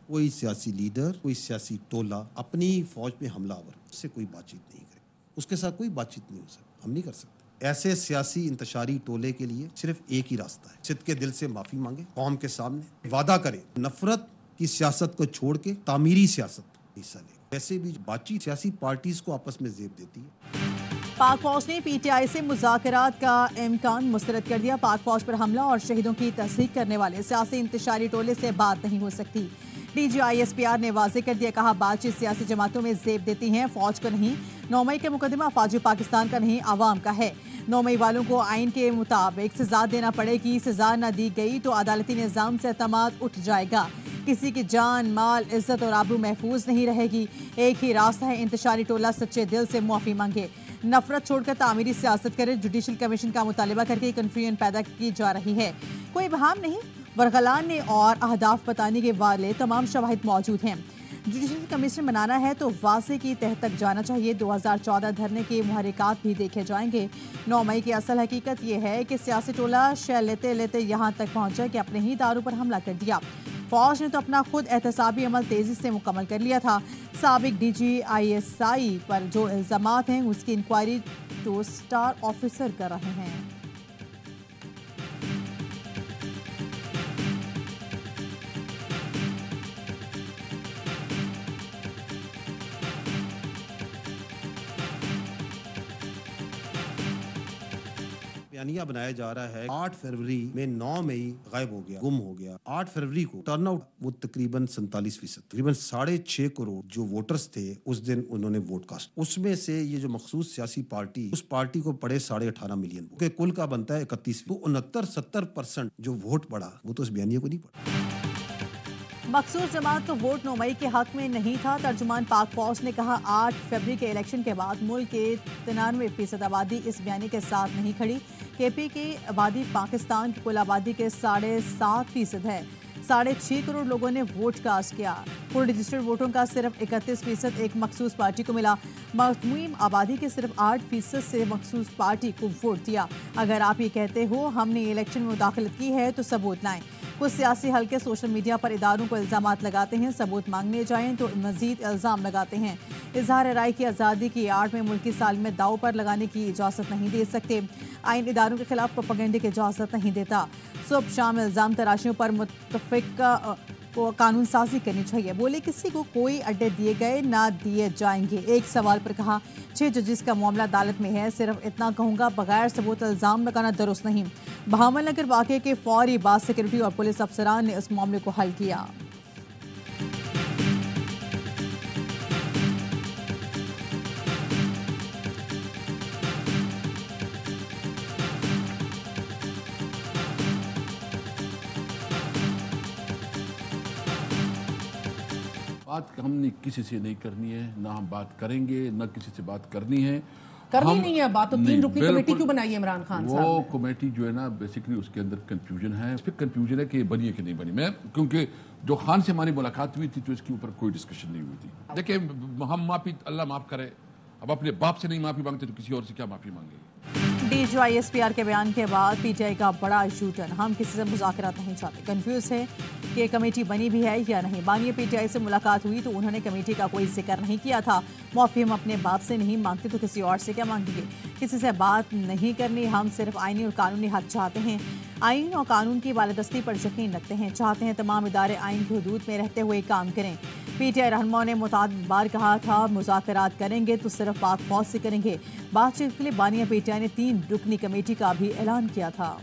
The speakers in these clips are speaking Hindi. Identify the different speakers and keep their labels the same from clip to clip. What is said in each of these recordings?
Speaker 1: कोई सियासी लीडर, कोई सियासी टोला अपनी फौज पे हमलावर उससे कोई बातचीत नहीं करे, उसके साथ कोई बातचीत नहीं हो सकती, हम नहीं कर सकते। ऐसे सियासी इंतशारी टोले के लिए सिर्फ एक ही रास्ता है, सिद्ध के दिल से माफी मांगे, कौम के सामने वादा करे, नफरत की सियासत को छोड़ के तामीरी सियासत हिस्सा ले। वैसे भी बातचीत सियासी पार्टीज को आपस में जेब देती है।
Speaker 2: पाक फौज ने पीटीआई से मुज़ाकरात का इम्कान मुस्तरद कर दिया। पाक फौज पर हमला और शहीदों की तस्दीक करने वाले सियासी इंतशारी टोले से बात नहीं हो सकती। DGISPR ने वाज़ेह कर दिया, कहा बातचीत सियासी जमातों में जेब देती हैं, फौज को नहीं। 9 मई के मुकदमा फौजी पाकिस्तान का नहीं, आवाम का है। 9 मई वालों को आइन के मुताबिक सजा देना पड़ेगी। सजा न दी गई तो अदालती निज़ाम से एतमाद उठ जाएगा। किसी की जान, माल, इज्जत और आबरू महफूज नहीं रहेगी। एक ही रास्ता है, इंतशारी टोला सच्चे दिल से माफी मांगे, नफरत छोड़कर तामीरी सियासत करे। जुडिशल कमीशन का मुतालबा करके कन्फ्यूजन पैदा की जा रही है। कोई बहाम नहीं, वरगलाने और अहदाफ बताने के वाले तमाम शवाहिद मौजूद हैं। जुडिशल कमीशन बनाना है तो वाज़े की तह तक जाना चाहिए। 2014 धरने के मुहर्रिकात भी देखे जाएंगे। 9 मई की असल हकीकत यह है कि सियासी टोला शय लेते लेते यहाँ तक पहुँचा कि अपने ही दारों पर हमला कर दिया। फौज ने तो अपना खुद एहतसाबी अमल तेजी से मुकम्मल कर लिया था। साबिक DGISI पर जो इल्जामात हैं उसकी इंक्वायरी तो स्टार ऑफिसर कर रहे हैं।
Speaker 1: बयानिया बनाया जा रहा है 8 फरवरी में 9 मई गायब हो गया, गुम हो गया। 8 फरवरी को टर्नआउट वो तकरीबन 47%, तकरीबन 6.5 करोड़ जो वोटर्स थे उस दिन उन्होंने वोट कास्ट। उसमें से ये जो मखसूस सियासी पार्टी, उस पार्टी को पड़े 18.5 मिलियन वोट, कुल का बनता है 31, तो 69-70% जो वोट पड़ा वो तो उस बयानिया को नहीं पड़ा।
Speaker 2: मखसूस जमात को वोट 9 मई के हक में नहीं था। तर्जुमान पाक फौज ने कहा 8 फरवरी के इलेक्शन के बाद मुल्क के 93% आबादी इस बयानी के साथ नहीं खड़ी। KP की आबादी पाकिस्तान की कुल आबादी के 7.5% है। 6.5 करोड़ लोगों ने वोट कास्ट किया। कुल रजिस्टर्ड वोटों का सिर्फ 31% एक मखसूस पार्टी को मिला। मजमूई आबादी के सिर्फ 8% से मखसूस पार्टी को वोट दिया। अगर आप ये कहते हो हमने इलेक्शन में मुदाखलत की है तो सबूत लाएं। कुछ सियासी हल्के सोशल मीडिया पर इदारों को इल्जामात लगाते हैं, सबूत मांगने जाएं तो मजीद इल्जाम लगाते हैं। इजहार राय की आज़ादी की आड़ में मुल्की सालमियत दाव पर लगाने की इजाज़त नहीं दे सकते। आइन इदारों के खिलाफ प्रोपेगेंडे की इजाज़त नहीं देता। सुबह शाम इल्जाम तराशियों पर मुत्तफिक को कानून साजी करनी चाहिए। बोले किसी को कोई अड्डे दिए गए ना दिए जाएंगे। एक सवाल पर कहा 6 जजेस का मामला अदालत में है, सिर्फ इतना कहूँगा बगैर सबूत इल्जाम लगाना दुरुस्त नहीं। बहामल नगर वाक़े के फौरी बाद सिक्योरिटी और पुलिस अफसरान ने इस मामले को हल किया।
Speaker 3: बात हमने किसी से नहीं करनी है, ना हम बात करेंगे, ना किसी से बात करनी है।
Speaker 4: करनी नहीं है बात, तो 3 रुकनी कमेटी क्यों बनाई है इमरान खान साहब?
Speaker 3: वो कमेटी जो है ना बेसिकली उसके अंदर कंफ्यूजन है। इस पर कंफ्यूजन है कि बनी है कि नहीं बनी। मैं क्योंकि जो खान से हमारी मुलाकात हुई थी तो इसके ऊपर कोई डिस्कशन नहीं हुई थी। देखिए हम माफी अल्लाह माफ करे, अब अपने बाप से नहीं माफी मांगते तो किसी और से क्या माफी मांगेंगे।
Speaker 2: DGISPR के बयान के बाद PTI का बड़ा यूटर्न, हम किसी से मुज़ाकरात नहीं चाहते। कंफ्यूज है कि कमेटी बनी भी है या नहीं। मानिए PTI से मुलाकात हुई तो उन्होंने कमेटी का कोई जिक्र नहीं किया था। माफी हम अपने बाप से नहीं मांगते तो किसी और से क्या मांगेंगे। किसी से बात नहीं करनी, हम सिर्फ आईनी और कानूनी हक चाहते हैं। आइन और कानून की बालादस्ती पर यकीन रखते हैं, चाहते हैं तमाम इदारे आइन की हदूद में रहते हुए काम करें। PTI रहनुमाओं ने मुतादिद बार कहा था मुज़ाकरात करेंगे तो सिर्फ पाक फौज से करेंगे। बातचीत के लिए बानिया PTI ने 3 रुकनी कमेटी का भी ऐलान किया था।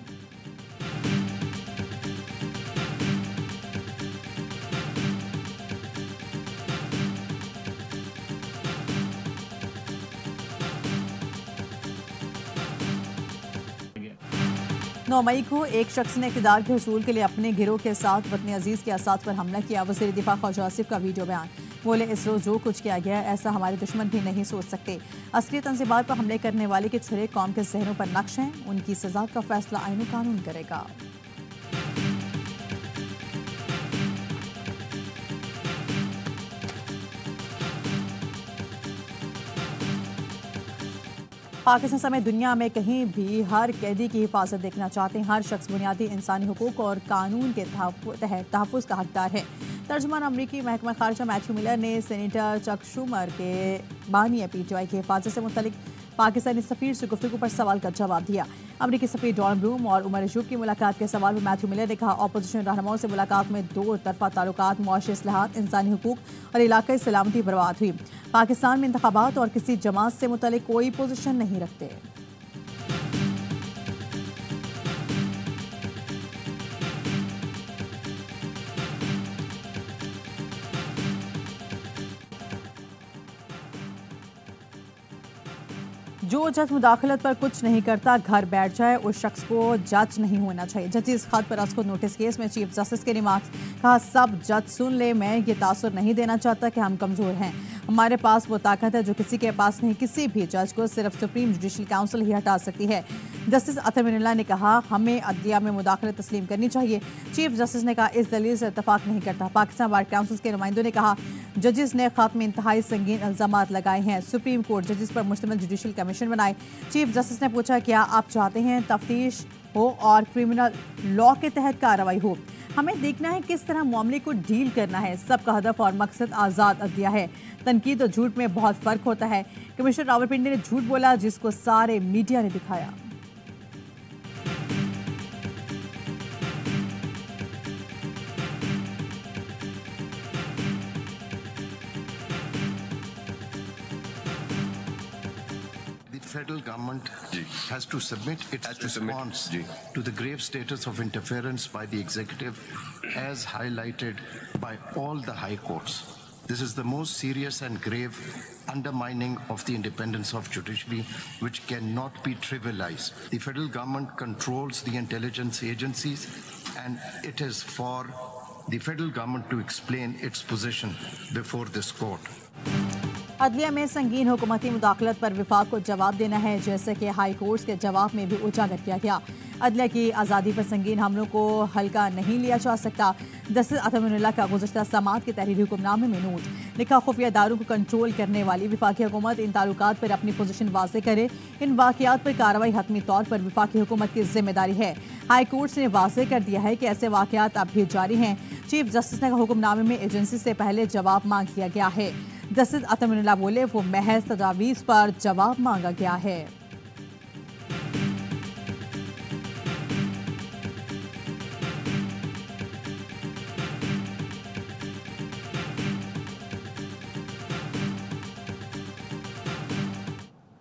Speaker 2: नौ मई को एक शख्स ने इक़्तिदार के हुसूल के लिए अपने गिरोह के साथ वतन अजीज के असास पर हमला किया। वज़ीर दिफा ख्वाजा आसिफ का वीडियो बयान। बोले इस रोज़ जो कुछ किया गया ऐसा हमारे दुश्मन भी नहीं सोच सकते। असली तंजीमात पर हमले करने वाले के छुरे कौम के जहनों पर नक्श हैं, उनकी सजा का फैसला आइन और कानून करेगा। पाकिस्तान समेत दुनिया में कहीं भी हर कैदी की हिफाजत देखना चाहते हैं। हर शख्स बुनियादी इंसानी हुकूक और कानून के तहत तहफ़्फ़ुज़ का हकदार है। तर्जुमान अमरीकी महकमा खारजा मैथ्यू मिलर ने सेनेटर चक शूमर के बानी PTI की हिफाजत से मुतलिक पाकिस्तानी सफीर से गुफ्तगू पर सवाल का जवाब दिया। अमरीकी सफीर डोनाल्ड ब्लूम और उमर अयूब की मुलाकात के सवाल पर मैथ्यू मिलर ने कहा, अपोजिशन रहनुमाओं से मुलाकात में दो तरफा ताल्लुकात, मुआशी इस्लाहात, इंसानी हुकूक और इलाकाई सलामती बर्बाद हुई। पाकिस्तान में इंतखाबात और किसी जमात से मुतलिक कोई पोजीशन नहीं रखते। जो जज मुदाखलत पर कुछ नहीं करता घर बैठ जाए, उस शख्स को जज नहीं होना चाहिए। जजिस खत पर अस्कुद नोटिस केस में चीफ जस्टिस के रिमार्क्स, कहा सब जज सुन ले, मैं ये तासुर नहीं देना चाहता कि हम कमज़ोर हैं। हमारे पास वो ताकत है जो किसी के पास नहीं। किसी भी जज को सिर्फ सुप्रीम जुडिशल काउंसिल ही हटा सकती है। जस्टिस अतमिनुल्लाह ने कहा, हमें अदलिया में मुदाखलत तस्लीम करनी चाहिए। चीफ जस्टिस ने कहा, इस दलील से इतफाक नहीं करता। पाकिस्तान बार काउंसिल के नुमाइंदों ने कहा, जजिस ने खत में इंतहाई संगीन इल्जामात लगाए हैं। सुप्रीम कोर्ट जजिस पर मुश्तमिल जुडिशल कमीशन बनाए। चीफ जस्टिस ने पूछा, क्या आप चाहते हैं तफ्तीश हो और क्रिमिनल लॉ के तहत कार्रवाई हो? हमें देखना है किस तरह मामले को डील करना है। सबका हदफ और मकसद आज़ाद अदलिया है। तनकीद और झूठ में बहुत फ़र्क होता है। कमिश्नर रावलपिंडी ने झूठ बोला जिसको सारे मीडिया ने दिखाया।
Speaker 5: Federal government has to submit its response to the grave status of interference by the executive as highlighted by all the high courts. This is the most serious and grave undermining of the independence of judiciary which cannot be trivialized. The federal government controls the intelligence agencies and it is for the federal government to explain its position before this court.
Speaker 2: अदलिया में संगीन हुकूमती मुदाखलत पर विफाक को जवाब देना है, जैसे कि हाई कोर्ट्स के जवाब में भी उजागर किया गया। अदलिया की आज़ादी पर संगीन हमलों को हल्का नहीं लिया जा सकता। जस्टिस अतमिनुल्लाह का गुज़श्ता समात के तहरीरी हुक्मनामे में नोट, लिखा, खुफिया दारों को कंट्रोल करने वाली विफाकी हुकूमत इन ताल्लुकात पर अपनी पोजीशन वाज़े करे। इन वाक़यात पर कार्रवाई हतमी तौर पर विफाकी हुकूमत की जिम्मेदारी है। हाई कोर्ट्स ने वाज़े कर दिया है कि ऐसे वाक़यात अब भी जारी हैं। चीफ जस्टिस ने हुक्मनामे में एजेंसी से पहले जवाब मांग लिया गया है। जस्टिस अतमिनुल्लाह बोले, वो महज तजावीज़ पर जवाब मांगा गया है।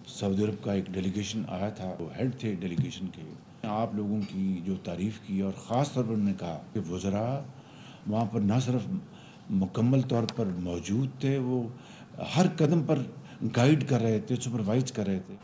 Speaker 6: सऊदी अरब का एक डेलीगेशन आया था, वो हेड थे डेलीगेशन के। आप लोगों की जो तारीफ़ की और ख़ास तौर पर उन्होंने कहा कि वज़रा वहाँ पर न सिर्फ मुकम्मल तौर पर मौजूद थे, वो हर कदम पर गाइड कर रहे थे, सुपरवाइज कर रहे थे।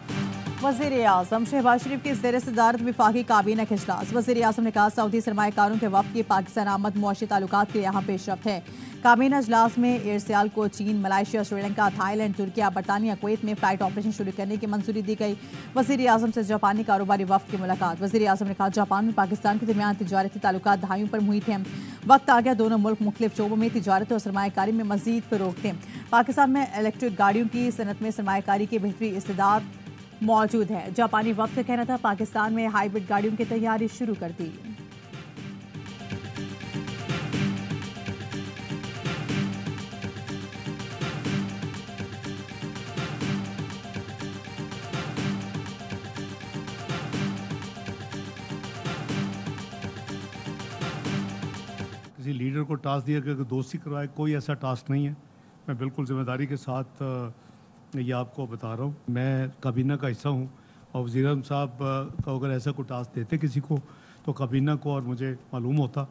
Speaker 2: वज़ीर आज़म शहबाज शरीफ की ज़ेर सदारत विफाकी काबीना का इजलास। वज़ीर आज़म ने कहा, सऊदी सरमायाकारों के वफ़द की पाकिस्तान आमद मुआशी ताल्लुकात के यहाँ पेशरफ्त है। काबीना इजलास में एयरसेल को चीन, मलाइशिया, श्रीलंका, थाईलैंड, तुर्किया, बरतानिया, कुवैत में फ़्लाइट ऑपरेशन शुरू करने की मंजूरी दी गई। वज़ीर आज़म से जापानी कारोबारी वफ़द की मुलाकात। वज़ीर आज़म ने कहा, जापान में पाकिस्तान के दरमियान तिजारती ताल्लुकात दहाइयों पर मुहित हैं। वक्त आ गया दोनों मुल्क मुख्तलिफ शोबों में तिजारत और सरमायाकारी में मज़ीद फ़रोग़ दें। पाकिस्तान में इलेक्ट्रिक गाड़ियों की सनत में सरमायाकारी की बेहतरी इस्तेदाद मौजूद है। जापानी वक्त का कहना था, पाकिस्तान में हाइब्रिड गाड़ियों की तैयारी शुरू कर दी।
Speaker 7: किसी लीडर को टास्क दिया कि दोस्ती करवाए, कोई ऐसा टास्क नहीं है। मैं बिल्कुल जिम्मेदारी के साथ ये आपको बता रहा हूँ। मैं काबीना का हिस्सा हूँ और वज़ीर आज़म साहब का अगर ऐसा कोई टास्क देते किसी को तो काबीना को और मुझे मालूम होता।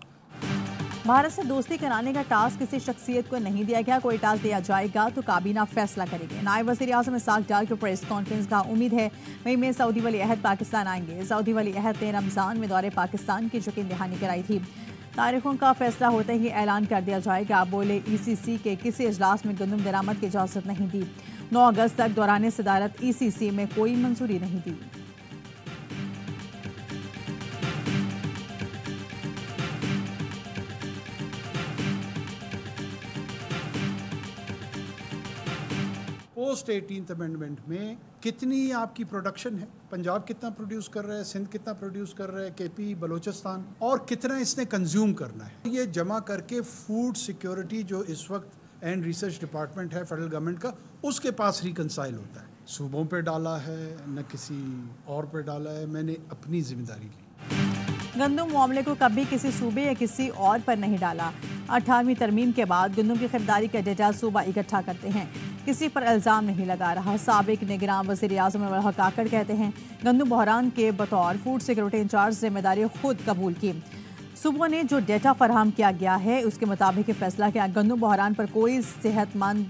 Speaker 2: भारत से दोस्ती कराने का टास्क किसी शख्सियत को नहीं दिया गया। कोई टास्क दिया जाएगा तो काबीना फैसला करेगी। नायब वज़ीर आज़म इसाक डार के प्रेस कॉन्फ्रेंस का उम्मीद है मई में सऊदी वली अहद पाकिस्तान आएंगे। सऊदी वली अहद ने रमज़ान में दौरे पाकिस्तान की यकीन दहानी कराई थी। तारीखों का फैसला होते ही ऐलान कर दिया जाएगा। बोले, ECC के किसी इजलास में गंदम दरामद की इजाज़त नहीं दी। 9 अगस्त तक दौरान सदारत ECC में कोई मंजूरी नहीं दी।
Speaker 7: वो
Speaker 8: पोस्ट 18th अमेंडमेंट में कितनी आपकी प्रोडक्शन है, पंजाब कितना प्रोड्यूस कर रहा है, सिंध कितना प्रोड्यूस कर रहा है, केपी, बलोचिस्तान, और कितना इसने कंज्यूम करना है, ये जमा करके फूड सिक्योरिटी जो इस वक्त एंड रिसर्च डिपार्टमेंट है फेडरल गवर्नमेंट का, उसके पास रिकंसाइल होता है। सूबों पे डाला है न किसी और पे डाला है, मैंने अपनी जिम्मेदारी ली।
Speaker 2: गंदम मामले को कभी किसी सूबे या किसी और पर नहीं डाला। 18वीं तरमीम के बाद गंदम की खरीदारी का डेटा सूबा इकट्ठा करते हैं, किसी पर इल्ज़ाम नहीं लगा रहा। साबिक निगरान वज़ीर आज़म अनवर हक काकड़ कहते हैं गंदम बहरान के बतौर फूड सिक्योरिटी इंचार्ज जिम्मेदारी खुद कबूल की। सूबों ने जो डेटा फराहम किया गया है उसके मुताबिक फैसला किया। गंदम बहरान पर कोई सेहतमंद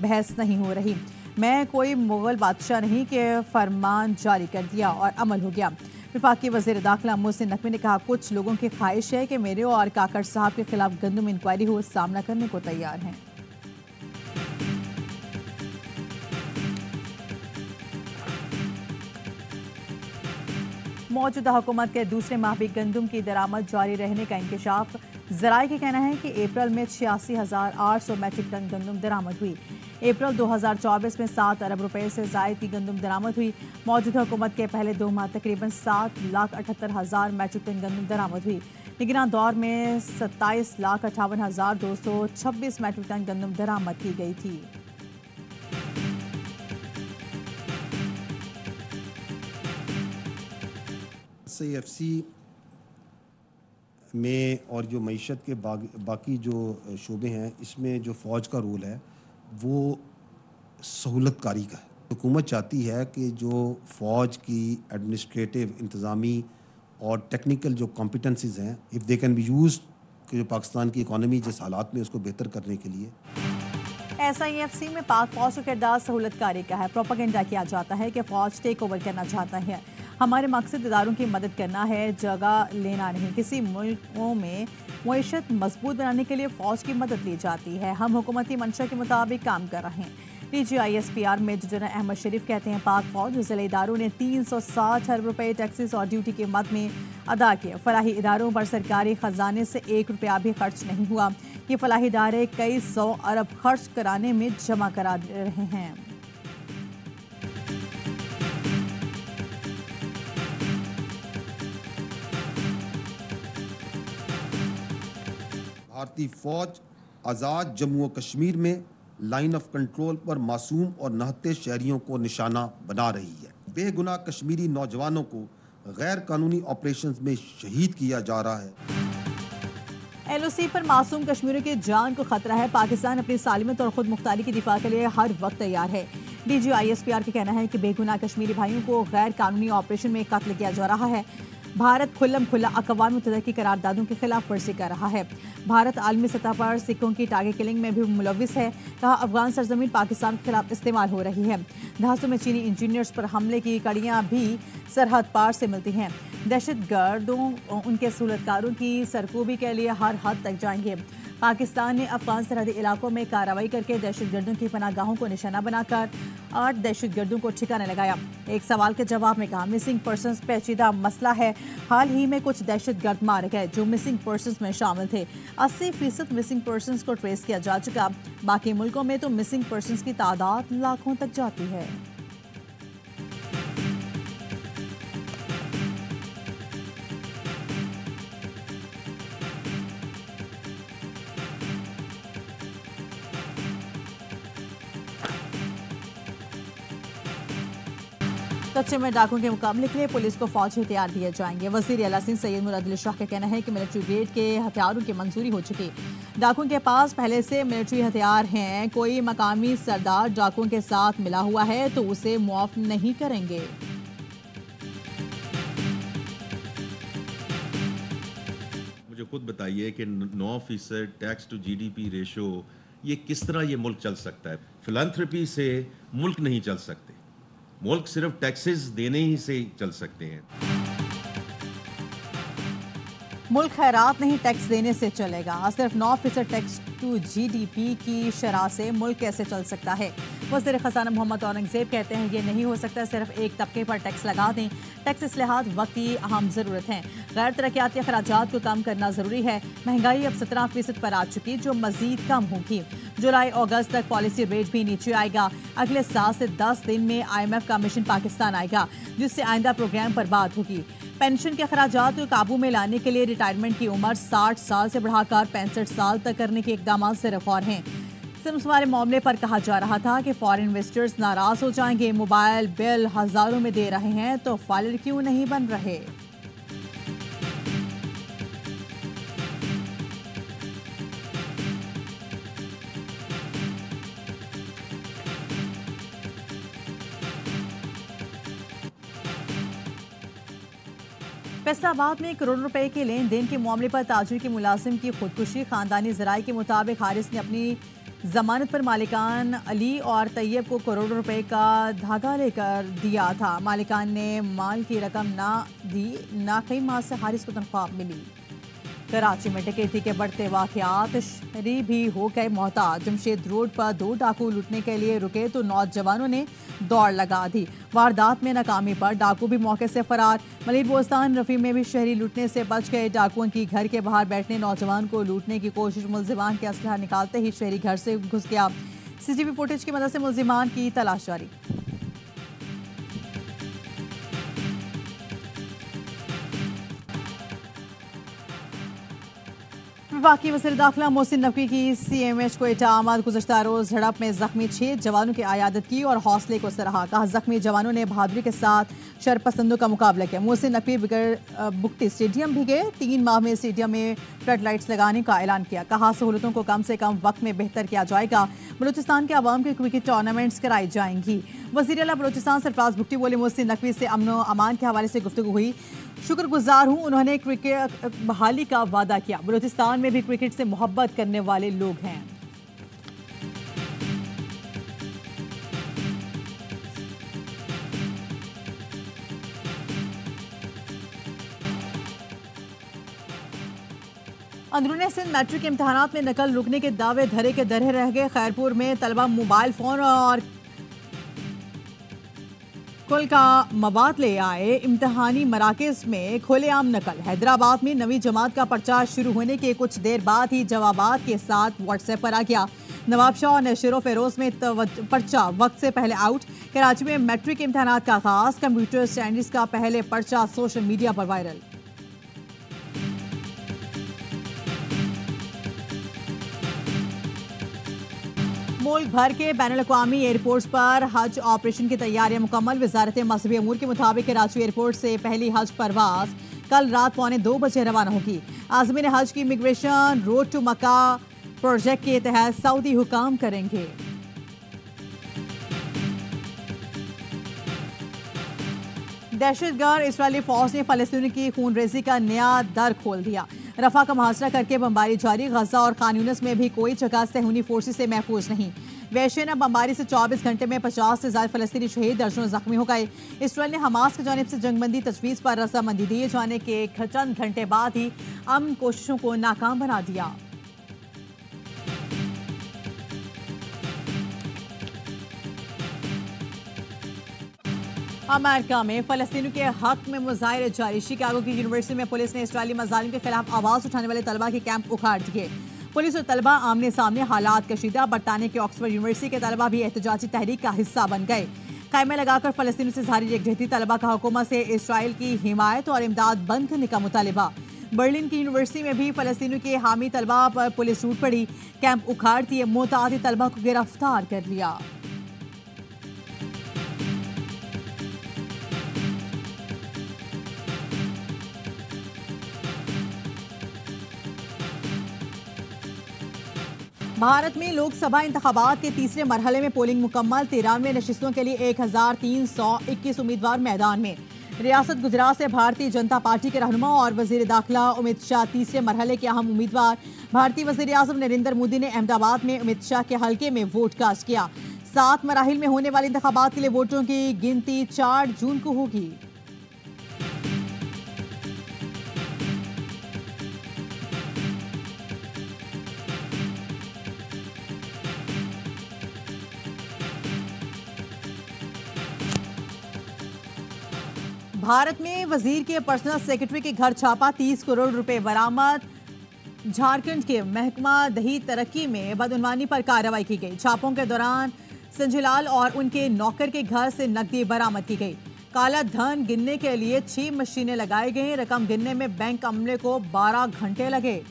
Speaker 2: बहस नहीं हो रही। मैं कोई मुगल बादशाह नहीं कि फरमान जारी कर दिया और अमल हो गया। विफाकी वज़ीर दाखिला मोहसिन नकवी ने कहा कुछ लोगों की ख्वाहिश है कि मेरे और काकड़ साहब के खिलाफ गंदम इंक्वायरी हो, सामना करने को तैयार हैं। मौजूदा हुकूमत के दूसरे माह भी गंदम की दरामद जारी रहने का इंकशाफ। ज़राए का कहना है कि अप्रैल में 86,800 मैट्रिक टन गंदम दरामद हुई। अप्रैल 2024 में 7 अरब रुपए से ज़ायद की गंदम दरामद हुई। मौजूदा हुकूमत के पहले 2 माह तकरीबन 7,78,000 मैट्रिक टन गंदम दरामद हुई। निगरान दौर में 27,58,226 मैट्रिक टन गंदम दरामद की गई थी।
Speaker 1: CFC में और जो मईशत के बाकी जो शोबे हैं, इसमें जो फ़ौज का रोल है वो सहूलतकारी का है। हुकूमत चाहती है कि जो फ़ौज की एडमिनिस्ट्रेटिव, इंतज़ामी और टेक्निकल जो कॉम्पिटेंसीज़ हैं, if they can be used, कि जो पाकिस्तान की इकॉनमी जिस हालात में उसको बेहतर करने के लिए।
Speaker 2: SIFC में पाक फौज का किरदार सहूलतकारी का है। प्रोपेगेंडा किया जाता है कि फौज टेक ओवर करना चाहता है। हमारे मकसद इदारों की मदद करना है, जगह लेना नहीं। किसी मुल्कों में मईशत मजबूत बनाने के लिए फौज की मदद ली जाती है। हम हुकूमती मंशा के मुताबिक काम कर रहे हैं। DGISPR मेजर जनरल अहमद शरीफ कहते हैं पाक फौज जिले इदारों ने 360 अरब रुपए टैक्सेस और ड्यूटी के मद में अदा किए। फलाही इदारों पर सरकारी खजाने से 1 रुपया भी खर्च नहीं हुआ। ये फलाही इदारे कई 100 अरब खर्च कराने में जमा करा रहे हैं।
Speaker 1: भारतीय फौज आज़ाद जम्मू व कश्मीर में लाइन ऑफ कंट्रोल पर मासूम और नहते शहरियों को निशाना बना रही है। बेगुनाह कश्मीरी नौजवानों को गैर कानूनी ऑपरेशंस में शहीद किया जा रहा है।
Speaker 2: LOC पर मासूम कश्मीरियों की जान को खतरा है। पाकिस्तान अपनी सालिमत और खुद मुख्तारी की दिफा के लिए हर वक्त तैयार है। DGISPR का कहना है कि बेगुनाह कश्मीरी भाइयों को गैर कानूनी ऑपरेशन में कत्ल किया जा रहा है। भारत खुल्लम खुल्ला अक़वाम मुत्तहिदा की करारदादों की खिलाफ वर्जी कर रहा है। भारत आलमी सतह पर सिखों की टारगेट किलिंग में भी मुलविस है। कहा अफगान सरजमीन पाकिस्तान के खिलाफ इस्तेमाल हो रही है। दहासों में चीनी इंजीनियर्स पर हमले की कड़ियाँ भी सरहद पार से मिलती हैं। दहशतगर्दों उनके सहूलतकारों की सरकूबी के लिए हर हद तक जाएंगे। पाकिस्तान ने अफगान सरहदी इलाकों में कार्रवाई करके दहशतगर्दों की पनाहगाहों को निशाना बनाकर 8 दहशतगर्दों को ठिकाने लगाया। एक सवाल के जवाब में कहा मिसिंग पर्सन्स पेचीदा मसला है। हाल ही में कुछ दहशतगर्द मारे गए जो मिसिंग पर्सन्स में शामिल थे। 80% मिसिंग पर्सन्स को ट्रेस किया जा चुका। बाकी मुल्कों में तो मिसिंग पर्सन्स की तादाद लाखों तक जाती है। कच्चे में डाकुओं के मुकाबले के लिए पुलिस को फौजी हथियार दिए जाएंगे। वजीर आला सिंध सैयद मुराद अली शाह का कहना है कि मिलिट्री ग्रेड के हथियारों की मंजूरी हो चुकी। डाकुओं के पास पहले से मिलिट्री हथियार हैं। कोई मकामी सरदार डाकुओं के साथ मिला हुआ है तो उसे मुआफ नहीं करेंगे।
Speaker 9: मुझे खुद बताइए कि 9% टैक्स टू GDP रेशो, ये किस तरह ये मुल्क चल सकता है? फिलैंथ्रोपी से मुल्क नहीं चल सकते। मुल्क सिर्फ टैक्सेस देने ही से चल सकते हैं।
Speaker 2: मुल्क खैरात नहीं टैक्स देने से चलेगा। सिर्फ 9% टैक्स टू जीडीपी की शरह से मुल्क कैसे चल सकता है? वज़ीर ख़ज़ाना मोहम्मद औरंगज़ेब कहते हैं ये नहीं हो सकता, सिर्फ एक तबके पर टैक्स लगा दें। टैक्स इस्लाहात वक्त की अहम ज़रूरत हैं। गैर तरक्याती अखराजात को कम करना ज़रूरी है। महंगाई अब 17% पर आ चुकी, जो मज़ीद कम होगी। जुलाई अगस्त तक पॉलिसी रेट भी नीचे आएगा। अगले 7 से 10 दिन में IMF का मिशन पाकिस्तान आएगा, जिससे आइंदा प्रोग्राम पर बात होगी। पेंशन के अखराजात को काबू में लाने के लिए रिटायरमेंट की उम्र 60 साल से बढ़ाकर 65 साल तक करने के इकदाम सिर्फ और हैं। सिम्स वाले मामले पर कहा जा रहा था कि फॉरेन इन्वेस्टर्स नाराज हो जाएंगे। मोबाइल बिल हजारों में दे रहे हैं तो फाइलर क्यों नहीं बन रहे? फैसलाबाद में करोड़ों रुपए के लेन देन के मामले पर ताजिर के मुलाजिम की खुदकुशी। खानदानी जराये के मुताबिक हारिस ने अपनी जमानत पर मालिकान अली और तैयब को करोड़ों रुपए का धागा लेकर दिया था। मालिकान ने माल की रकम ना दी। ना कई माह से हारिस को तनख्वाह मिली। कराची में डकैती के बढ़ते वाकयात, शहरी भी हो गए मोहताज। जमशेद रोड पर 2 डाकू लूटने के लिए रुके तो नौजवानों ने दौड़ लगा दी। वारदात में नाकामी पर डाकू भी मौके से फरार। मलिर बोस्तान रफी में भी शहरी लूटने से बच गए। डाकुओं की घर के बाहर बैठने नौजवान को लूटने की कोशिश, मुलजिमान के असलहा निकालते ही शहरी घर से घुस गया। CCTV फुटेज की मदद से मुलजिमान की तलाश जारी। वफाकी वज़ीर दाखिला मोहसिन नकवी की CMH क्वेटा आमद गुज़श्ता रोज़ झड़प में जख्मी 6 जवानों की आयादत की और हौसले को सराहा। कहा जख्मी जवानों ने बहादुरी के साथ शरपसंदों का मुकाबला किया। मोहसिन नकवी बगैर बुख्ती स्टेडियम भी गए। 3 माह में स्टेडियम में फ्लड लाइट्स लगाने का ऐलान किया। कहा सहूलतों को कम से कम वक्त में बेहतर किया जाएगा। बलूचिस्तान के अवाम के क्रिकेट टूर्नामेंट्स कराई जाएंगी। वज़ीर आला बलूचिस्तान सरफराज भुट्टी बोले मोहसिन नकवी से अमन व अमान के हवाले से गुफ्तगू हुई। शुक्रगुजार हूँ, उन्होंने क्रिकेट बहाली का वादा किया। बलूचिस्तान में भी क्रिकेट से मोहब्बत करने वाले लोग हैं। अंदरूनी सिंध मैट्रिक के इम्तहानात में नकल रुकने के दावे धरे के दरे रह गए। खैरपुर में तलबा मोबाइल फोन और कुल का मवाद ले आए। इम्तहानी मराकज में खुलेआम नकल। हैदराबाद में 9वीं जमात का पर्चा शुरू होने के कुछ देर बाद ही जवाबात के साथ व्हाट्सएप पर आ गया। नवाबशाह और नशरो फेरोज में पर्चा वक्त से पहले आउट। कराची में मैट्रिक इम्तहानात का आगाज। कंप्यूटर स्टैंडर्ड्स का पहले पर्चा सोशल मीडिया पर वायरल। मुल्क भर के बैनुल-अक़वामी एयरपोर्ट्स पर हज ऑपरेशन की तैयारियां मुकम्मल। वजारत मज़हबी अमूर के मुताबिक कराची एयरपोर्ट से पहली हज परवाज कल रात 2:15 बजे रवाना होगी। आज़मीन हज की immigration road to Makkah project के तहत सऊदी हुकाम करेंगे। दहशतगर्द इस्राएली फौज ने फलस्तीनी की खूनरेजी का नया दर खोल दिया। रफा का मुहासरा करके बमबारी जारी। गजा और खान यूनिस में भी कोई जगह सहूनी फोर्सेस से महफूज नहीं। वैश्यना बमबारी से 24 घंटे में 50 से ज्यादा फलस्तीनी शहीद, दर्जनों जख्मी हो गए। इसराइल ने हमास की जानिब से जंगबंदी तजवीज़ पर रजामंदी दिए जाने के चंद घंटे बाद ही अमन कोशिशों को नाकाम बना दिया। अमेरिका में फलस्तीनियों के हक में मुजाहिरे जारी। शिकागो की यूनिवर्सिटी में पुलिस ने इस्राएली मज़ालिम के खिलाफ आवाज़ उठाने वाले तलबा के कैंप उखाड़ दिए। पुलिस और तलबा आमने सामने, हालात कशीदा। बरतानिया की ऑक्सफोर्ड यूनिवर्सिटी के तलबा भी एहतजाजी तहरीक का हिस्सा बन गए। ख़ैमे लगाकर फलस्तीनियों से जारी यकजहती। तलबा का हुकूमत से इसराइल की हिमायत और इमदाद बंद करने का मुतालिबा। बर्लिन की यूनिवर्सिटी में भी फलस्तीनियों के हामी तलबा पर पुलिस टूट पड़ी। कैंप उखाड़ दिए। मुतादी तलबा को गिरफ्तार कर लिया। भारत में लोकसभा इंतखाबात के तीसरे मरहले में पोलिंग मुकम्मल। 93 नशिस्तों के लिए 1321 उम्मीदवार मैदान में। रियासत गुजरात से भारतीय जनता पार्टी के रहनुमा और वजीर दाखिला अमित शाह तीसरे मरहले के अहम उम्मीदवार। भारतीय वजीर आज़म नरेंद्र मोदी ने अहमदाबाद में अमित शाह के हल्के में वोट कास्ट किया। 7 मराहिल में होने वाले इंतखाबात के लिए वोटों की गिनती 4 जून को होगी। भारत में वजीर के पर्सनल सेक्रेटरी के घर छापा, 30 करोड़ रुपए बरामद। झारखंड के महकमा दही तरक्की में बदउनवानी पर कार्रवाई की गई। छापों के दौरान संजय लाल और उनके नौकर के घर से नकदी बरामद की गई। काला धन गिनने के लिए 6 मशीनें लगाई गई। रकम गिनने में बैंक अमले को 12 घंटे लगे।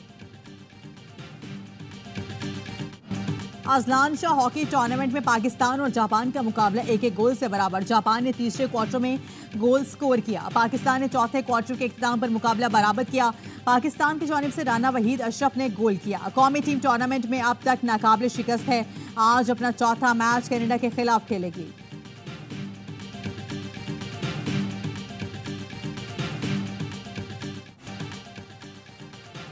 Speaker 2: अजलान शाह हॉकी टूर्नामेंट में पाकिस्तान और जापान का मुकाबला 1-1 गोल से बराबर। जापान ने तीसरे क्वार्टर में गोल स्कोर किया। पाकिस्तान ने चौथे क्वार्टर के इख्तिताम पर मुकाबला बराबर किया। पाकिस्तान की जानिब से राना वहीद अशरफ ने गोल किया। कौमी टीम टूर्नामेंट में अब तक नाकाबिल शिकस्त है। आज अपना चौथा मैच कनाडा के खिलाफ खेलेगी।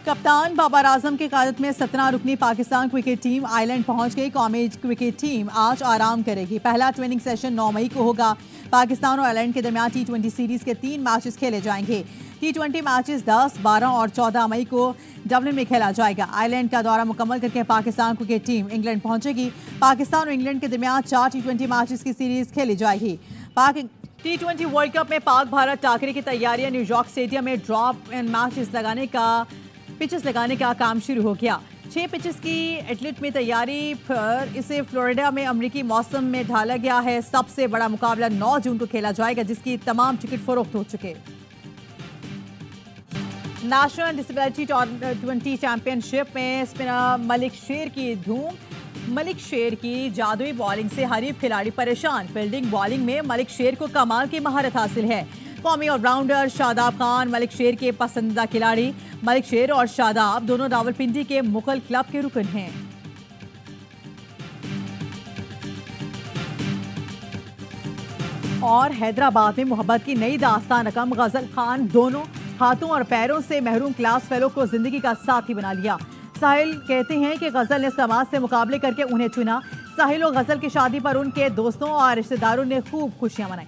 Speaker 2: कप्तान बाबर आजम की क़यादत में 17 रुकनी पाकिस्तान क्रिकेट टीम आइलैंड पहुंच गई। कौमी क्रिकेट टीम आज आराम करेगी। पहला ट्रेनिंग सेशन 9 मई को होगा। पाकिस्तान और आइलैंड के दरमियान T20 सीरीज के 3 मैचेस खेले जाएंगे। T20 मैचेस 10, 12 और 14 मई को डबलिन में खेला जाएगा। आइलैंड का दौरा मुकम्मल करके पाकिस्तान क्रिकेट टीम इंग्लैंड पहुंचेगी। पाकिस्तान और इंग्लैंड के दरमियान 4 T20 मैचेस की सीरीज खेली जाएगी। T20 वर्ल्ड कप में पाक भारत टाकरे की तैयारियां। न्यूयॉर्क स्टेडियम में ड्रॉप एंड पिचेस लगाने का काम शुरू हो गया। 6 पिचेस की एटलीट में तैयारी पर इसे फ्लोरिडा में अमरीकी मौसम में ढाला गया है। सबसे बड़ा मुकाबला 9 जून को खेला जाएगा, जिसकी तमाम टिकट फरोख्त हो चुके। नेशनल डिसेबिलिटी T20 चैंपियनशिप में स्पिनर मलिक शेर की धूम। मलिक शेर की जादुई बॉलिंग से हरीफ खिलाड़ी परेशान। फील्डिंग बॉलिंग में मलिक शेर को कमाल की महारत हासिल है। कौमी ऑलराउंडर शादाब खान मलिक शेर के पसंदीदा खिलाड़ी। मलिक शेर और शादाब दोनों रावलपिंडी के मुगल क्लब के रुकन हैं। और हैदराबाद में मोहब्बत की नई दास्तान रकम गजल खान दोनों हाथों और पैरों से महरूम क्लास फेलो को जिंदगी का साथी बना लिया। साहिल कहते हैं कि गजल ने समाज से मुकाबले करके उन्हें चुना। साहिल और गजल की शादी पर उनके दोस्तों और रिश्तेदारों ने खूब खुशियां मनाई।